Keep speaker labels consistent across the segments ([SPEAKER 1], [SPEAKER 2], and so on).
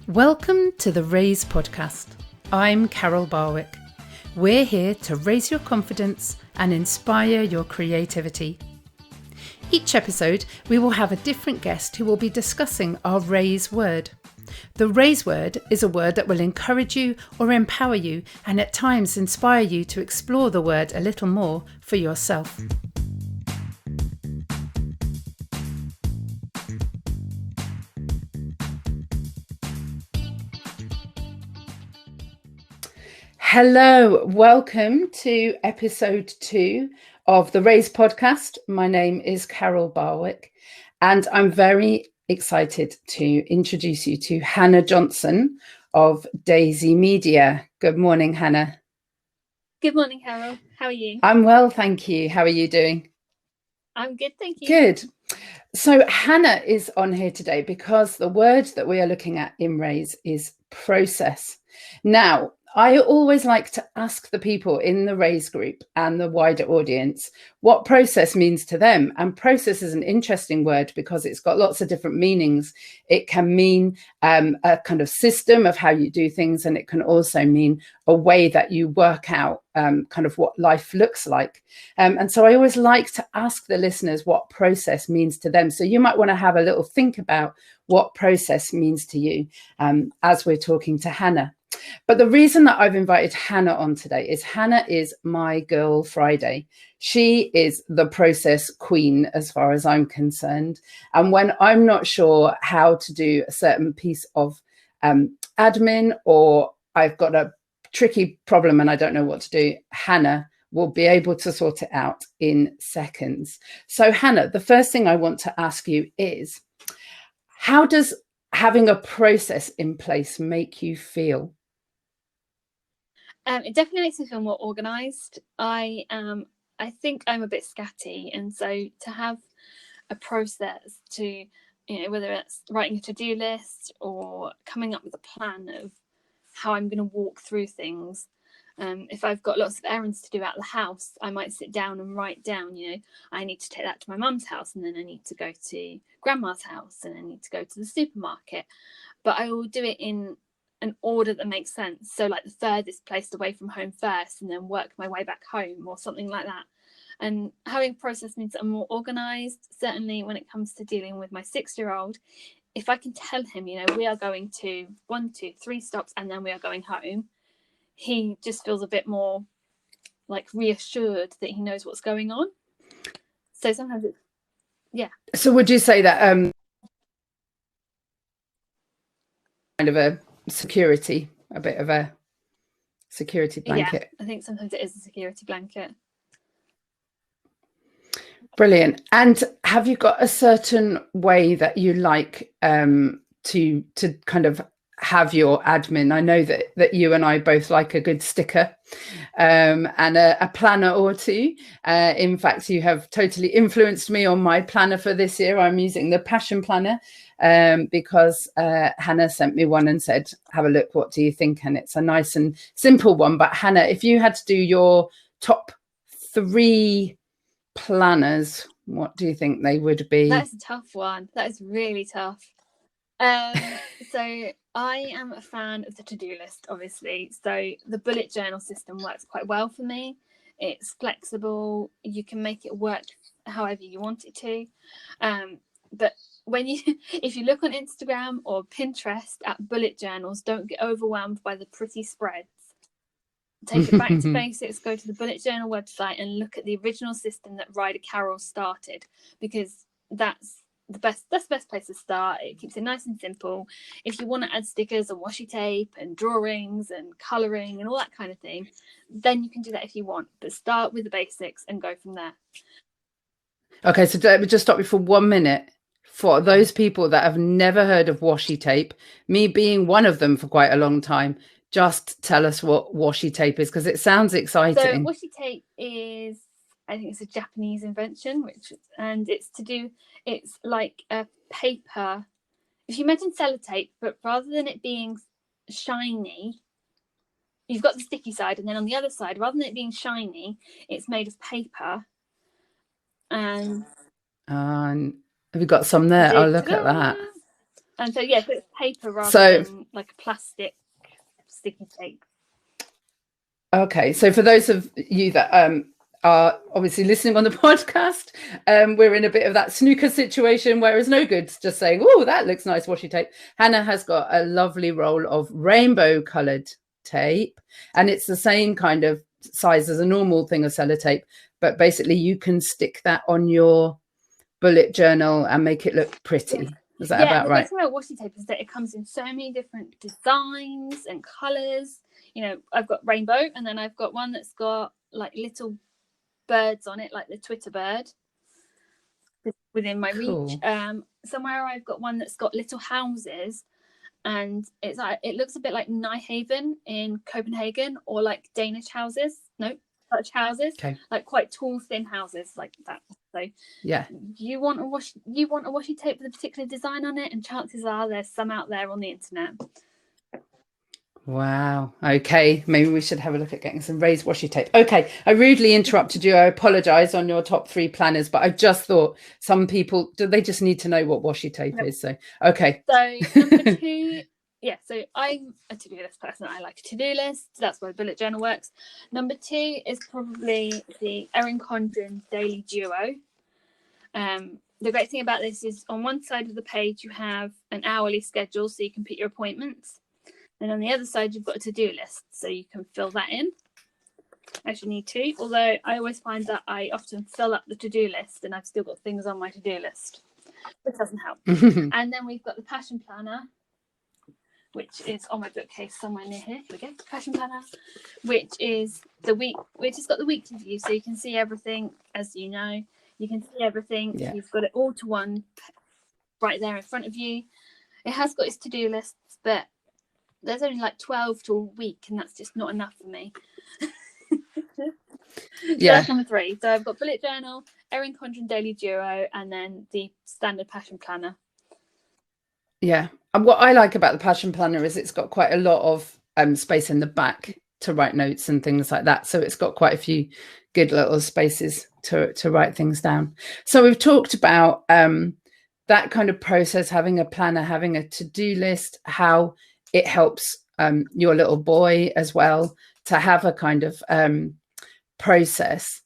[SPEAKER 1] Welcome to the Raise podcast. I'm Carol Barwick. We're here to raise your confidence and inspire your creativity. Each episode, we will have a different guest who will be discussing our Raise word. The Raise word is a word that will encourage you or empower you and at times inspire you to explore the word a little more for yourself. Hello, welcome to episode 2 of the Raise podcast. My name is Carol Barwick and I'm very excited to introduce you to Hannah Johnson of Daisy Media. Good morning, Hannah.
[SPEAKER 2] Good morning, Carol. How are you?
[SPEAKER 1] I'm well, thank you. How are you doing?
[SPEAKER 2] I'm good, thank you.
[SPEAKER 1] Good. So Hannah is on here today because the word that we are looking at in Raise is process. Now, I always like to ask the people in the Raise group and the wider audience what process means to them. And process is an interesting word because it's got lots of different meanings. It can mean a kind of system of how you do things, and it can also mean a way that you work out kind of what life looks like. And so I always like to ask the listeners what process means to them. So you might want to have a little think about what process means to you as we're talking to Hannah. But the reason that I've invited Hannah on today is Hannah is my girl Friday. She is the process queen as far as I'm concerned. And when I'm not sure how to do a certain piece of admin, or I've got a tricky problem and I don't know what to do, Hannah will be able to sort it out in seconds. So Hannah, the first thing I want to ask you is, how does having a process in place make you feel?
[SPEAKER 2] It definitely makes me feel more organised. I think I'm a bit scatty, and so to have a process to, whether it's writing a to-do list or coming up with a plan of how I'm going to walk through things. If I've got lots of errands to do out the house, I might sit down and write down, I need to take that to my mum's house, and then I need to go to grandma's house, and I need to go to the supermarket. But I will do it in an order that makes sense. So like the furthest place away from home first, and then work my way back home or something like that. And having a process means that I'm more organised. Certainly when it comes to dealing with my 6-year-old, if I can tell him, we are going to 1, 2, 3 stops and then we are going home, he just feels a bit more like reassured that he knows what's going on. So sometimes it's, yeah.
[SPEAKER 1] So would you say that kind of a security, a bit of a security blanket?
[SPEAKER 2] Yeah, I think sometimes it is a security blanket.
[SPEAKER 1] Brilliant. And have you got a certain way that you like to kind of have your admin? I know that you and I both like a good sticker and a planner or two. In fact, you have totally influenced me on my planner for this year. I'm using the Passion Planner because Hannah sent me one and said, have a look, what do you think? And it's a nice and simple one. But Hannah, if you had to do your top 3 planners, what do you think they would be?
[SPEAKER 2] That's a tough one. That is really tough. So I am a fan of the to-do list, obviously. So the bullet journal system works quite well for me. It's flexible. You can make it work however you want it to. But if you look on Instagram or Pinterest at bullet journals, don't get overwhelmed by the pretty spreads. Take it back to basics, go to the bullet journal website and look at the original system that Ryder Carroll started, because that's the best place to start. It keeps it nice and simple. If you want to add stickers and washi tape and drawings and colouring and all that kind of thing, then you can do that if you want, but start with the basics and go from there.
[SPEAKER 1] Okay, so let me just stop you for 1 minute. For those people that have never heard of washi tape, me being one of them for quite a long time, just tell us what washi tape is, because it sounds exciting.
[SPEAKER 2] So washi tape is, I think it's a Japanese invention, it's like a paper. If you imagine sellotape, but rather than it being shiny, you've got the sticky side, and then on the other side, rather than it being shiny, it's made of paper. And
[SPEAKER 1] have you got some there? Oh, look at that.
[SPEAKER 2] And so so it's paper rather than like a plastic sticky tape.
[SPEAKER 1] Okay, so for those of you that are obviously listening on the podcast, we're in a bit of that snooker situation where it's no good just saying, oh, that looks nice washi tape. Hannah has got a lovely roll of rainbow coloured tape, and it's the same kind of size as a normal thing of sellotape, but basically you can stick that on your bullet journal and make it look pretty. Is that about right?
[SPEAKER 2] The thing about washi tape is that it comes in so many different designs and colours. You know, I've got rainbow, and then I've got one that's got like little birds on it, like the Twitter bird within my reach. Somewhere I've got one that's got little houses, and it's like, it looks a bit like Nyhaven in Copenhagen, or like Danish houses. No, Dutch houses, like quite tall, thin houses like that. So
[SPEAKER 1] yeah,
[SPEAKER 2] you want a washi tape with a particular design on it, and chances are there's some out there on the internet.
[SPEAKER 1] Wow. Okay, maybe we should have a look at getting some raised washi tape. Okay, I rudely interrupted you. I apologize on your top 3 planners, but I just thought some people, do they just need to know what washi tape is? So okay.
[SPEAKER 2] So number 2, so I'm a to-do list person. I like to-do lists. That's why bullet journal works. Number 2 is probably the Erin Condren Daily Duo. The great thing about this is on one side of the page you have an hourly schedule, so you can put your appointments, and on the other side you've got a to-do list, so you can fill that in as you need to. Although I always find that I often fill up the to-do list and I've still got things on my to-do list, which doesn't help. And then we've got the Passion Planner, which is on my bookcase somewhere near here. Here we go. Passion Planner, which is which has got the weekly view, so you can see everything. As you know, you can see everything. Yeah. You've got it all to one right there in front of you. It has got its to-do lists, but there's only like 12 to a week, and that's just not enough for me. So that's number 3. So I've got bullet journal, Erin Condren Daily Duo, and then the standard Passion Planner. Yeah, and what I like about the Passion Planner is it's got quite a lot of space in the back to write notes and things like that. So it's got quite a few good little spaces to write things down. So we've talked about that kind of process, having a planner, having a to-do list, how it helps your little boy as well to have a kind of process.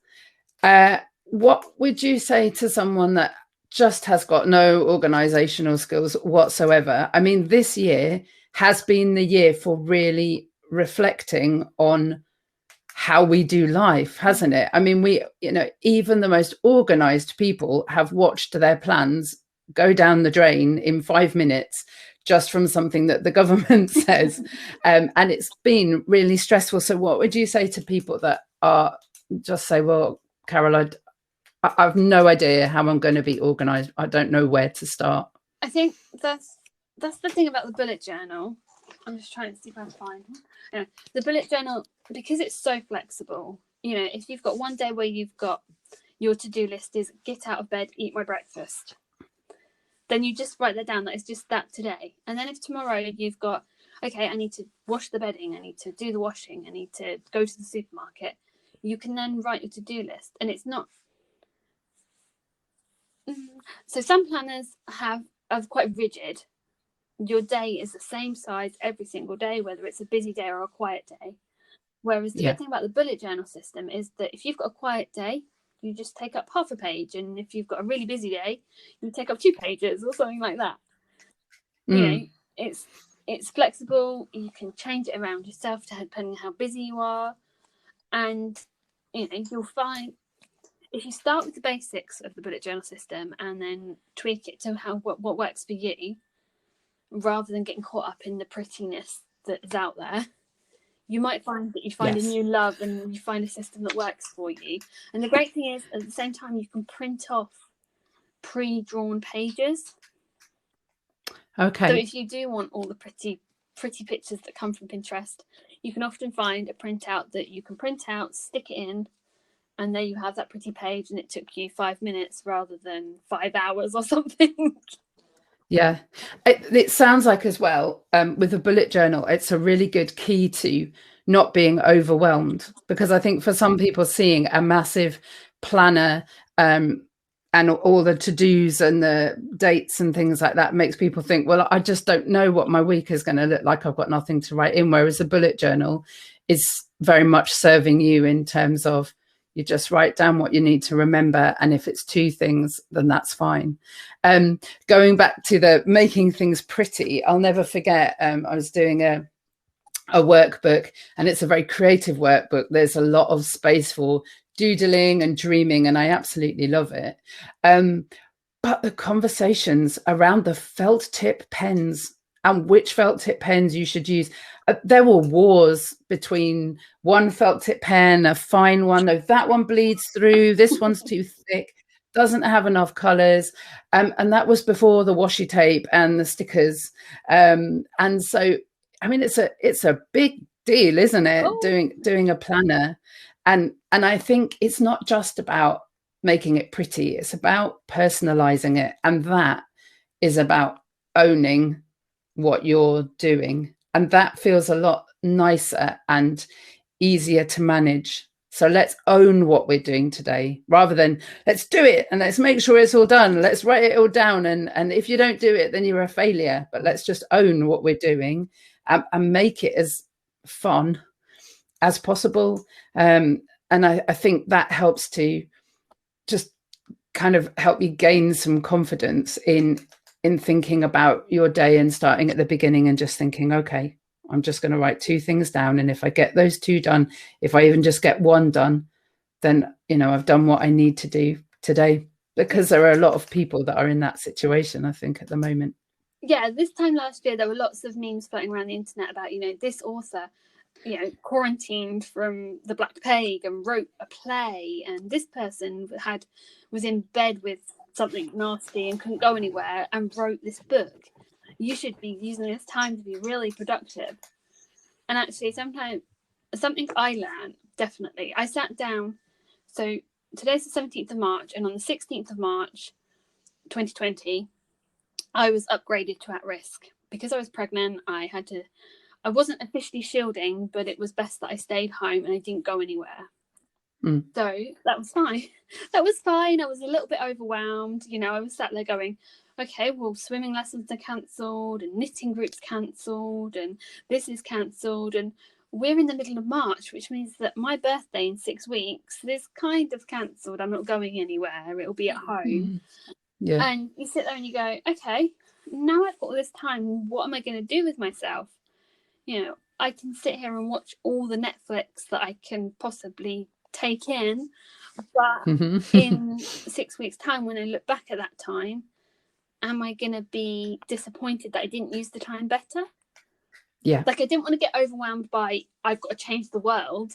[SPEAKER 2] What would you say to someone that just has got no organizational skills whatsoever? I mean, this year has been the year for really reflecting on how we do life, hasn't it? I mean, even the most organized people have watched their plans go down the drain in 5 minutes just from something that the government says. And it's been really stressful. So what would you say to people that are just say, well, Carol, I've no idea how I'm going to be organized. I don't know where to start. I think that's the thing about the bullet journal. I'm just trying to see if I can find one. The bullet journal, because it's so flexible, if you've got one day where you've got your to-do list is get out of bed, eat my breakfast, then you just write that down. That is just that today. And then if tomorrow you've got, okay, I need to wash the bedding, I need to do the washing, I need to go to the supermarket, you can then write your to-do list. And it's not. So some planners are quite rigid. Your day is the same size every single day, whether it's a busy day or a quiet day. Whereas the good thing about the bullet journal system is that if you've got a quiet day, you just take up half a page, and if you've got a really busy day, you take up 2 pages or something like that. It's flexible. You can change it around yourself depending on how busy you are, and you'll find if you start with the basics of the bullet journal system and then tweak it to what works for you, rather than getting caught up in the prettiness that is out there, you might find that you find a new love, and you find a system that works for you. And the great thing is, at the same time, you can print off pre-drawn pages. Okay. So if you do want all the pretty pictures that come from Pinterest, you can often find a printout that you can print out, stick it in, and there you have that pretty page, and it took you 5 minutes rather than 5 hours or something. Yeah, it sounds like as well with a bullet journal, it's a really good key to not being overwhelmed, because I think for some people seeing a massive planner and
[SPEAKER 1] and all the to-dos and the dates and things like that makes people think, well, I just don't know what my week is going to look like. I've got nothing to write in. Whereas a bullet journal is very much serving you in terms of you just write down what you need to remember. And if it's 2 things, then that's fine. Going back to the making things pretty, I'll never forget, I was doing a workbook, and it's a very creative workbook. There's a lot of space for doodling and dreaming, and I absolutely love it. But the conversations around the felt tip pens and which felt tip pens you should use, there were wars between one felt tip pen, a fine one, no, that one bleeds through, this one's too thick, doesn't have enough colors, and that was before the washi tape and the stickers, and so I mean it's a big deal, isn't it?
[SPEAKER 2] Oh.
[SPEAKER 1] Doing a planner, and I think it's not just about making it pretty, it's about personalizing it, and that is about owning what you're doing, and that feels a lot nicer and easier to manage. So let's own what we're doing today, rather than let's do it and let's make sure it's all done, let's write it all down, and if you don't do it then you're a failure. But let's just own what we're doing, and make it as fun as possible, and I think that helps to just kind of help you gain some confidence in thinking about your day and starting at the beginning and just thinking, okay, I'm just going to write 2 things down, and if I get those 2 done, if I even just get 1 done, then I've done what I need to do today. Because there are a lot of people that are in that situation, I think, at the moment.
[SPEAKER 2] Yeah, this time last year there were lots of memes floating around the internet about this author quarantined from the Black Plague and wrote a play, and this person was in bed with something nasty and couldn't go anywhere and wrote this book. You should be using this time to be really productive. And actually, something I learned, definitely, I sat down, so today's the 17th of March, and on the 16th of March 2020 I was upgraded to at risk because I was pregnant. I wasn't officially shielding, but it was best that I stayed home and I didn't go anywhere. So that was fine. That was fine. I was a little bit overwhelmed. I was sat there going, okay, well, swimming lessons are cancelled and knitting groups cancelled and this is cancelled. And we're in the middle of March, which means that my birthday in 6 weeks is kind of cancelled. I'm not going anywhere. It'll be at home.
[SPEAKER 1] Yeah.
[SPEAKER 2] And you sit there and you go, okay, now I've got all this time. What am I going to do with myself? I can sit here and watch all the Netflix that I can possibly take in, but in 6 weeks' time, when I look back at that time, am I going to be disappointed that I didn't use the time better?
[SPEAKER 1] Yeah.
[SPEAKER 2] Like, I didn't want to get overwhelmed by I've got to change the world,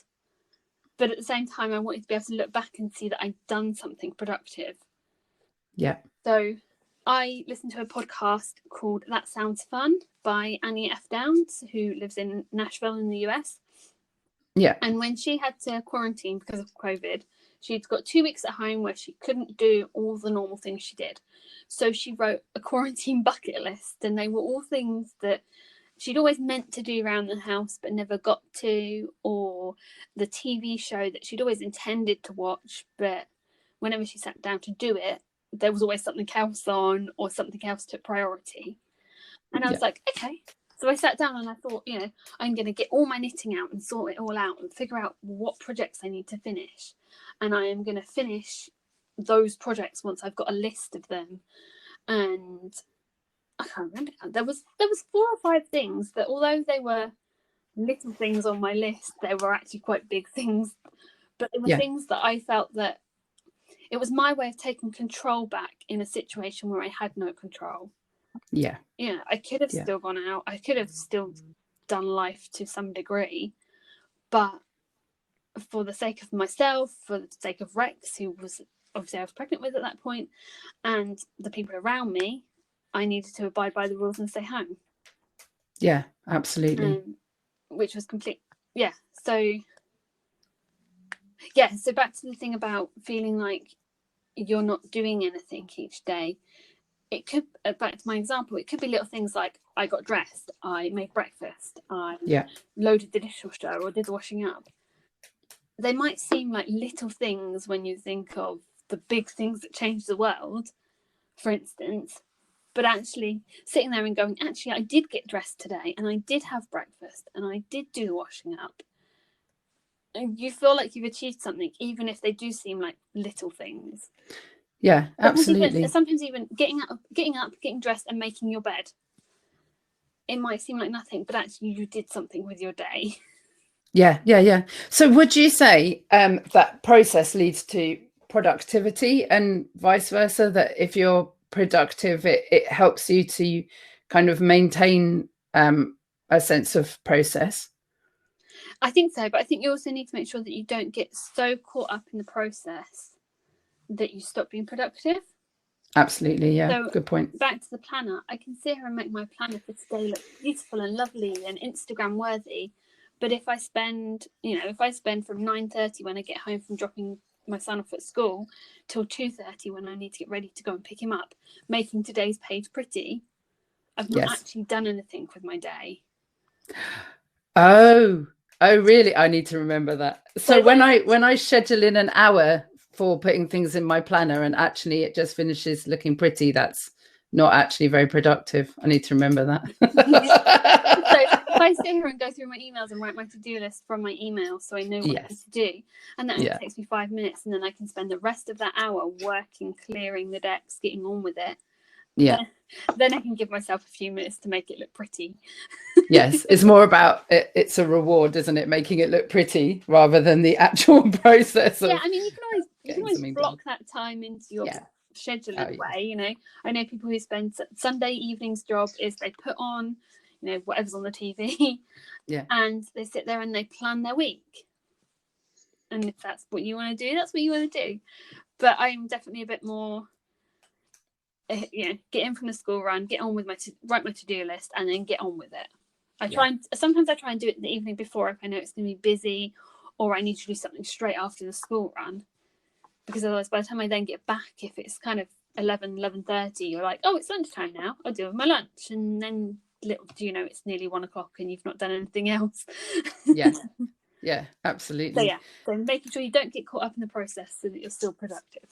[SPEAKER 2] but at the same time I wanted to be able to look back and see that I'd done something productive.
[SPEAKER 1] Yeah.
[SPEAKER 2] So I listened to a podcast called That Sounds Fun by Annie F. Downs, who lives in Nashville in the US.
[SPEAKER 1] Yeah.
[SPEAKER 2] And when she had to quarantine because of COVID, she'd got 2 weeks at home where she couldn't do all the normal things she did. So she wrote a quarantine bucket list, and they were all things that she'd always meant to do around the house but never got to, or the TV show that she'd always intended to watch, but whenever she sat down to do it, there was always something else on or something else took priority. And I was like, okay. So I sat down and I thought, I'm going to get all my knitting out and sort it all out and figure out what projects I need to finish. And I am going to finish those projects once I've got a list of them. And I can't remember. There was 4 or 5 things that, although they were little things on my list, they were actually quite big things. But they were things that I felt that it was my way of taking control back in a situation where I had no control.
[SPEAKER 1] Yeah.
[SPEAKER 2] I could have still gone out. I could have still done life to some degree. But for the sake of myself, for the sake of Rex, who was obviously I was pregnant with at that point, and the people around me, I needed to abide by the rules and stay home.
[SPEAKER 1] Yeah, absolutely.
[SPEAKER 2] Which was complete. Yeah. So back to the thing about feeling like you're not doing anything each day. It could, back to my example, it could be little things like I got dressed, I made breakfast, I loaded the dishwasher or did the washing up. They might seem like little things when you think of the big things that change the world, for instance, but actually sitting there and going, actually, I did get dressed today, and I did have breakfast, and I did do the washing up. And you feel like you've achieved something, even if they do seem like little things.
[SPEAKER 1] Yeah, absolutely.
[SPEAKER 2] Sometimes even getting up, getting dressed, and making your bed. It might seem like nothing, but actually you did something with your day.
[SPEAKER 1] Yeah. So would you say that process leads to productivity and vice versa, that if you're productive, it helps you to kind of maintain a sense of process?
[SPEAKER 2] I think so, but I think you also need to make sure that you don't get so caught up in the process that you stop being productive.
[SPEAKER 1] Absolutely, yeah.
[SPEAKER 2] So
[SPEAKER 1] good point.
[SPEAKER 2] Back to the planner, I can sit here and make my planner for today look beautiful and lovely and Instagram worthy. But if I spend from 9:30 when I get home from dropping my son off at school till 2:30 when I need to get ready to go and pick him up, making today's page pretty, I've not actually done anything with my day.
[SPEAKER 1] Oh, really? I need to remember that. So when I schedule in an hour for putting things in my planner and actually it just finishes looking pretty, that's not actually very productive. I need to remember that.
[SPEAKER 2] So if I sit here and go through my emails and write my to-do list from my email so I know what I need to do, and that only takes me 5 minutes, and then I can spend the rest of that hour working, clearing the decks, getting on with it. Then I can give myself a few minutes to make it look pretty.
[SPEAKER 1] Yes, it's more about it's a reward, isn't it, making it look pretty rather than the actual process.
[SPEAKER 2] I mean, you can always block that time into your scheduling way. You know, I know people who spend Sunday evening's job is they put on, you know, whatever's on the TV, and they sit there and they plan their week. And if that's what you want to do, that's what you want to do. But I'm definitely a bit more, get in from the school run, get on with write my to-do list, and then get on with it. Sometimes I try and do it the evening before if I know it's going to be busy, or I need to do something straight after the school run, because otherwise by the time I then get back, if it's kind of 11:30, you're like, oh, it's lunchtime now, I'll do my lunch, and then little do you know it's nearly 1 o'clock and you've not done anything else.
[SPEAKER 1] Yeah, absolutely.
[SPEAKER 2] So making sure you don't get caught up in the process so that you're still productive.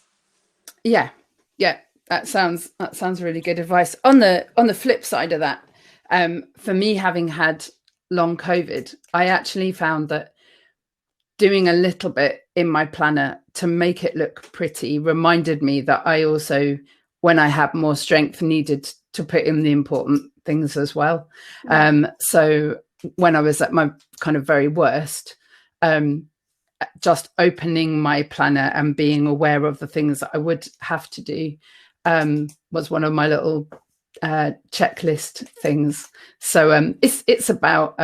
[SPEAKER 1] That sounds really good advice. On the flip side of that, for me, having had long COVID, I actually found that doing a little bit in my planner to make it look pretty reminded me that I also, when I had more strength, needed to put in the important things as well. So when I was at my kind of very worst, just opening my planner and being aware of the things that I would have to do was one of my little checklist things. So it's about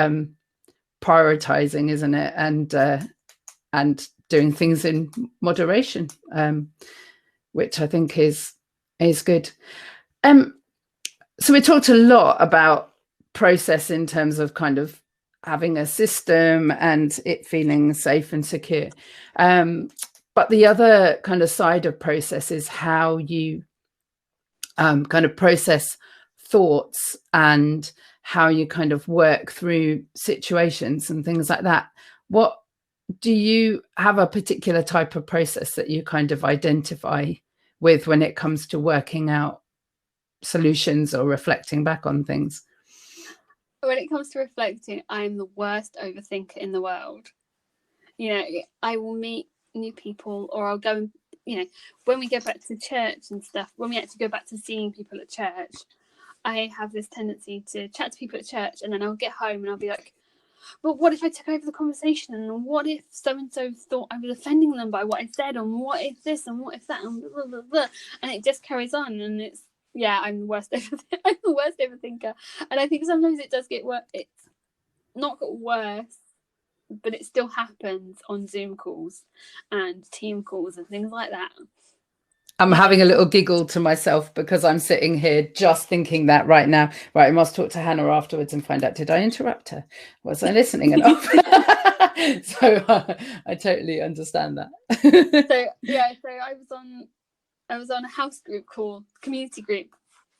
[SPEAKER 1] prioritizing, isn't it, and doing things in moderation, which I think is good. So we talked a lot about process in terms of kind of having a system and it feeling safe and secure, but the other kind of side of process is how you kind of process thoughts and how you kind of work through situations and things like that. What do you have a particular type of process that you kind of identify with when it comes to working out solutions or reflecting back on things?
[SPEAKER 2] When it comes to reflecting, I'm the worst overthinker in the world. You know, I will meet new people, or I'll go and, when we go back to church and stuff, when we actually go back to seeing people at church, I have this tendency to chat to people at church, and then I'll get home and I'll be like, but what if I took over the conversation, and what if so-and-so thought I was offending them by what I said, and what if this and what if that, and blah, blah, blah. And it just carries on, and it's, I'm the worst overthinker. And I think sometimes it does get worse. It's not got worse, but it still happens on Zoom calls and team calls and things like that.
[SPEAKER 1] I'm having a little giggle to myself because I'm sitting here just thinking that right now. Right, I must talk to Hannah afterwards and find out, did I interrupt her? Was I listening enough? So I totally understand that.
[SPEAKER 2] So I was on a house group call, community group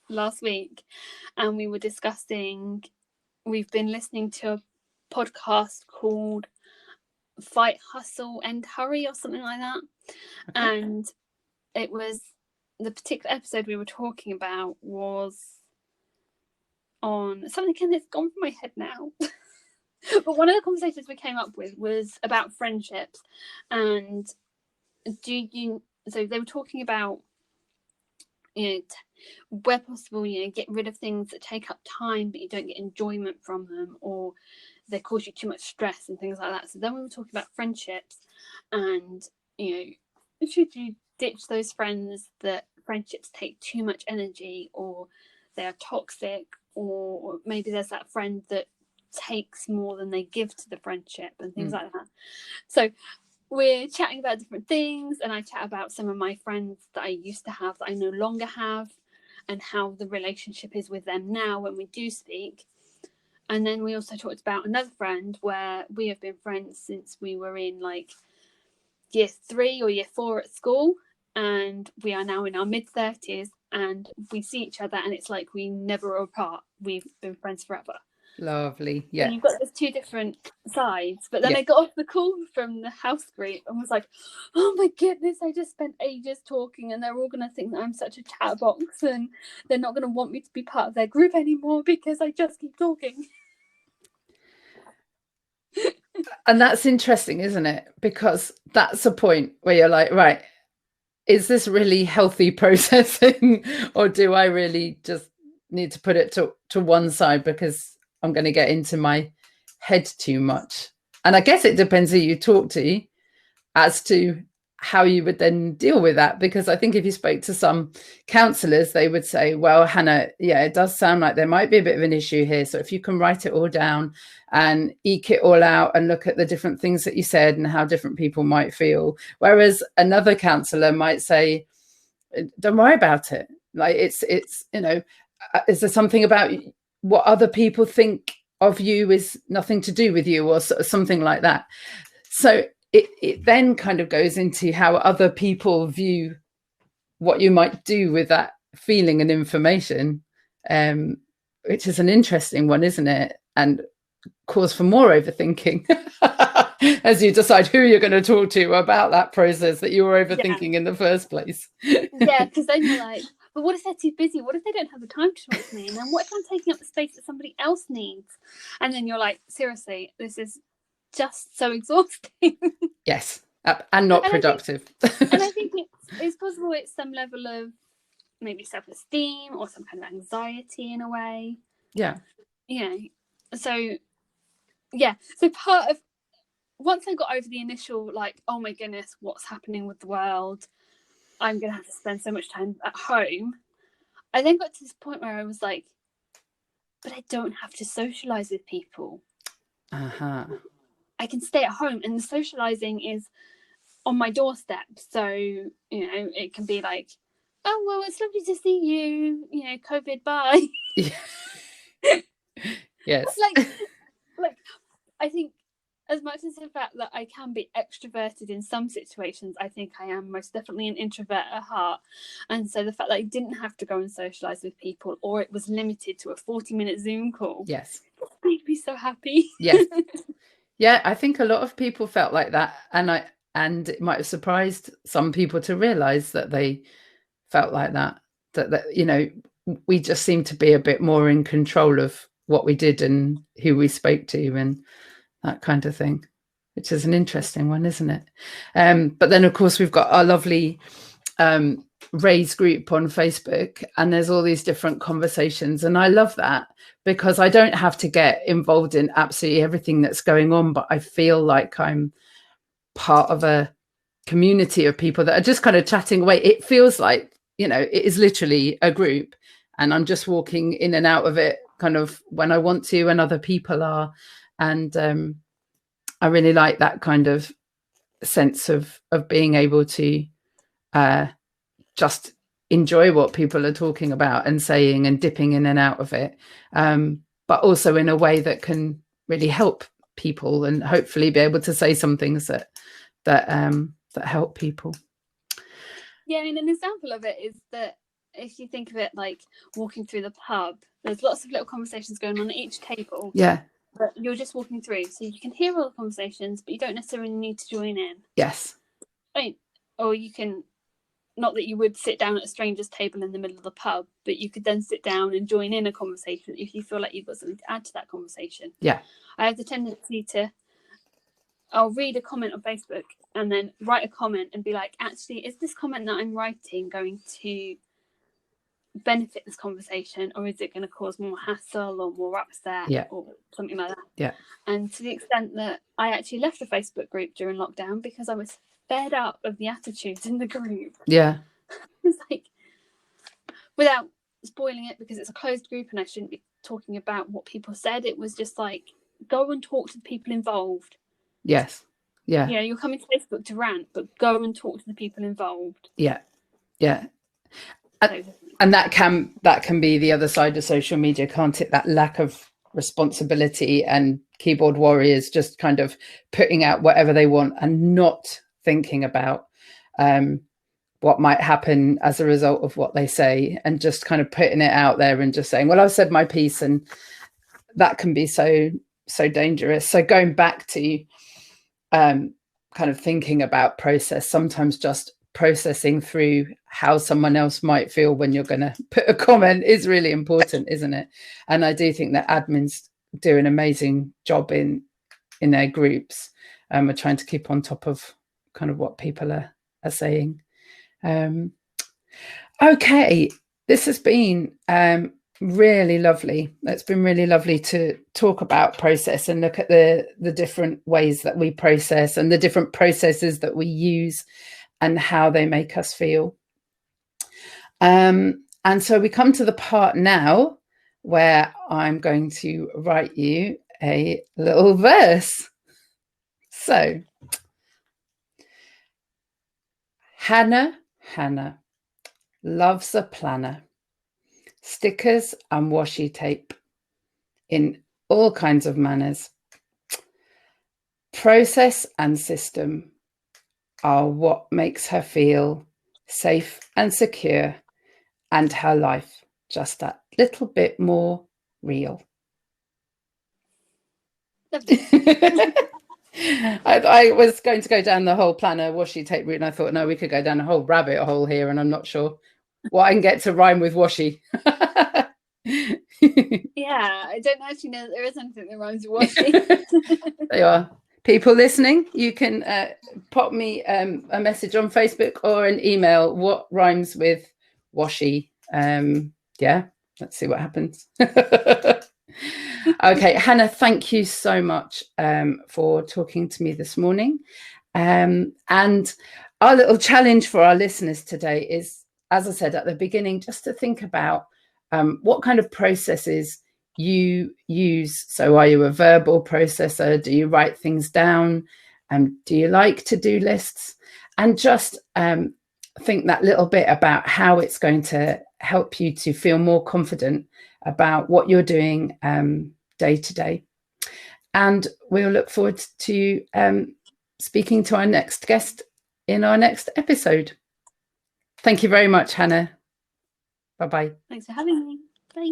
[SPEAKER 2] last week, and we were discussing, we've been listening to a podcast called Fight, Hustle and Hurry or something like that. Okay. And it was the particular episode we were talking about was on something that's gone from my head now. But one of the conversations we came up with was about friendships, and so they were talking about, where possible, get rid of things that take up time but you don't get enjoyment from them, or they cause you too much stress and things like that. So then we were talking about friendships, and should you ditch those friends that friendships take too much energy, or they are toxic, or maybe there's that friend that takes more than they give to the friendship and things like that. So we're chatting about different things, and I chat about some of my friends that I used to have that I no longer have, and how the relationship is with them now when we do speak. And then we also talked about another friend where we have been friends since we were in like year 3 or year 4 at school, and we are now in our mid-30s, and we see each other and it's like we never were apart. We've been friends forever.
[SPEAKER 1] Lovely. Yeah.
[SPEAKER 2] So you've got those two different sides. But then I got off the call from the house group and was like, oh my goodness, I just spent ages talking, and they're all going to think that I'm such a chatterbox, and they're not going to want me to be part of their group anymore because I just keep talking.
[SPEAKER 1] And that's interesting, isn't it? Because that's a point where you're like, right, is this really healthy processing, or do I really just need to put it to one side because I'm going to get into my head too much? And I guess it depends who you talk to as to how you would then deal with that. Because I think if you spoke to some counsellors, they would say, well, Hannah, yeah, it does sound like there might be a bit of an issue here. So if you can write it all down and eke it all out and look at the different things that you said and how different people might feel. Whereas another counsellor might say, don't worry about it. Like it's, is there something about what other people think of you is nothing to do with you, or something like that. So it then kind of goes into how other people view what you might do with that feeling and information, which is an interesting one, isn't it? And cause for more overthinking as you decide who you're going to talk to about that process that you were overthinking in the first place.
[SPEAKER 2] Yeah, because then you're like, but what if they're too busy? What if they don't have the time to talk to me? And then what if I'm taking up the space that somebody else needs? And then you're like, seriously, this is just so exhausting.
[SPEAKER 1] Yes, and not productive.
[SPEAKER 2] And I think it's possible it's some level of maybe self-esteem or some kind of anxiety in a way.
[SPEAKER 1] Yeah.
[SPEAKER 2] So part of, once I got over the initial like, oh my goodness, what's happening with the world, I'm gonna have to spend so much time at home, I then got to this point where I was like, but I don't have to socialize with people. I can stay at home, and the socializing is on my doorstep. So it can be like, oh well, it's lovely to see you, COVID, bye.
[SPEAKER 1] Yes.
[SPEAKER 2] like I think, as much as the fact that I can be extroverted in some situations, I think I am most definitely an introvert at heart. And so the fact that I didn't have to go and socialise with people, or it was limited to a 40-minute Zoom call,
[SPEAKER 1] yes,
[SPEAKER 2] made me so happy.
[SPEAKER 1] Yes. Yeah, I think a lot of people felt like that. And it might have surprised some people to realise that they felt like that we just seem to be a bit more in control of what we did and who we spoke to and that kind of thing, which is an interesting one, isn't it? But then, of course, we've got our lovely Raise group on Facebook, and there's all these different conversations. And I love that because I don't have to get involved in absolutely everything that's going on, but I feel like I'm part of a community of people that are just kind of chatting away. It feels like, it is literally a group, and I'm just walking in and out of it kind of when I want to, and other people are. And I really like that kind of sense of being able to just enjoy what people are talking about and saying and dipping in and out of it, but also in a way that can really help people and hopefully be able to say some things that help people.
[SPEAKER 2] Yeah, I mean, an example of it is that if you think of it like walking through the pub, there's lots of little conversations going on at each table.
[SPEAKER 1] Yeah.
[SPEAKER 2] But you're just walking through, so you can hear all the conversations, but you don't necessarily need to join in.
[SPEAKER 1] Yes.
[SPEAKER 2] Or you can not that you would sit down at a stranger's table in the middle of the pub, but you could then sit down and join in a conversation if you feel like you've got something to add to that conversation.
[SPEAKER 1] Yeah.
[SPEAKER 2] I have the tendency to, I'll read a comment on Facebook and then write a comment and be like, actually, is this comment that I'm writing going to benefit this conversation, or is it going to cause more hassle or more upset or something like that?
[SPEAKER 1] Yeah.
[SPEAKER 2] And to the extent that I actually left the Facebook group during lockdown because I was fed up of the attitudes in the group.
[SPEAKER 1] Yeah.
[SPEAKER 2] It's like, without spoiling it because it's a closed group and I shouldn't be talking about what people said, it was just like, go and talk to the people involved.
[SPEAKER 1] Yes. Yeah.
[SPEAKER 2] You know, you're coming to Facebook to rant, but go and talk to the people involved.
[SPEAKER 1] Yeah. Yeah. And that can be the other side of social media, can't it? That lack of responsibility and keyboard warriors just kind of putting out whatever they want and not thinking about what might happen as a result of what they say, and just kind of putting it out there and just saying, well, I've said my piece, and that can be so dangerous. So going back to kind of thinking about process, sometimes just processing through how someone else might feel when you're going to put a comment is really important, isn't it? And I do think that admins do an amazing job in their groups. We're trying to keep on top of kind of what people are saying. Okay, this has been really lovely. It's been really lovely to talk about process and look at the different ways that we process and the different processes that we use and how they make us feel. And so we come to the part now where I'm going to write you a little verse. So, Hannah loves a planner, stickers and washi tape in all kinds of manners. Process and system are what makes her feel safe and secure, and her life just that little bit more real. I was going to go down the whole planner washi tape route, and I thought, no, we could go down a whole rabbit hole here, and I'm not sure what I can get to rhyme with washi.
[SPEAKER 2] Yeah, I don't actually know that there is anything that rhymes with washi.
[SPEAKER 1] There you are. People listening, you can pop me a message on Facebook or an email. What rhymes with washi? Yeah, let's see what happens. Okay, Hannah, thank you so much for talking to me this morning. And our little challenge for our listeners today is, as I said at the beginning, just to think about what kind of processes you use. So are you a verbal processor? Do you write things down? Do you like to-do lists? And just think that little bit about how it's going to help you to feel more confident about what you're doing day to day. And we'll look forward to speaking to our next guest in our next episode. Thank you very much, Hannah. Bye-bye.
[SPEAKER 2] Thanks for having me. Bye.